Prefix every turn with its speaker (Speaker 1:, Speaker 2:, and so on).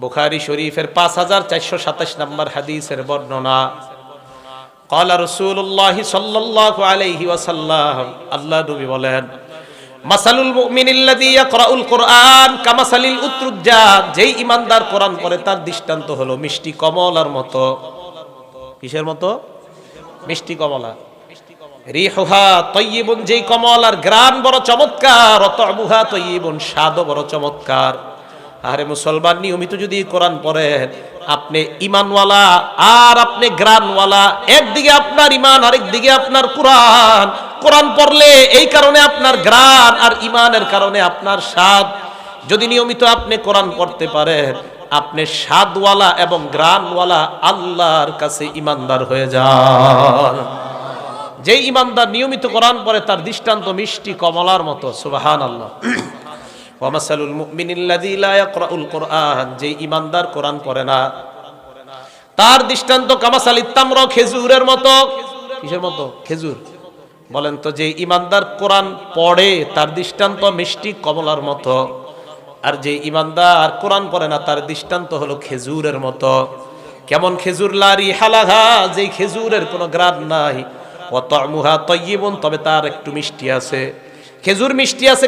Speaker 1: বুখারী শরীফের 5427 নম্বর হাদিসের বর্ণনা। ক্বালা রাসূলুল্লাহ সাল্লাল্লাহু আলাইহি ওয়াসাল্লাম, আল্লাহ নবী বলেন, মাসালুল মুমিনিল্লাযী ইয়াকরাউল কুরআন কামাসালিল উতরুজ্জাত, যেই ঈমানদার কোরআন পড়ে তার দৃষ্টান্ত হলো মিষ্টি কমলার মতো। কিসের মতো? মিষ্টি কমলা। রিহুহা তাইয়্যিবুন, যেই কমলার ঘ্রাণ বড় চমৎকার, তা'মুহা তাইয়্যিবুন, স্বাদও বড় চমৎকার। আরে মুসলমান, নিয়মিত যদি কোরআন পড়েন, আপনি ঈমানওয়ালা আর আপনি ঘ্রাণওয়ালা, একদিকে আপনার ঈমান আরেকদিকে আপনার কোরআন। কোরআন পড়লে এই কারণে আপনার ঘ্রাণ, আর ঈমানের কারণে আপনার স্বাদ। যদি নিয়মিত আপনি কোরআন পড়তে পারেন, আপনি স্বাদওয়ালা এবং ঘ্রাণওয়ালা আল্লাহর কাছে ঈমানদার হয়ে যান। যেই ঈমানদার নিয়মিত কোরআন পড়ে তার দৃষ্টান্ত মিষ্টি কমলার মতো। সুবহানাল্লাহ। ওয়া মাসালুল মুমিনিল্লাযী লা ইয়াকরাউল কুরআন, যেই ঈমানদার কোরআন পড়ে না তার দৃষ্টান্ত কামাসালিত তামর, খেজুরের মতো। কিসের মতো? খেজুর। বলেন তো, যে ঈমানদার কোরআন পড়ে তার দৃষ্টান্ত মিষ্টি কমলার মতো, আর যে ঈমানদার কোরআন পড়ে না তার দৃষ্টান্ত হলো খেজুরের মতো। কেমন খেজুর? লা রিহা লাহা, যেই খেজুরের কোনো ঘ্রাণ নাই। ওয়া তা'মুহা তাইয়্যিবুন, তবে তার একটু মিষ্টি আছে। খেজুর মিষ্টি আছে।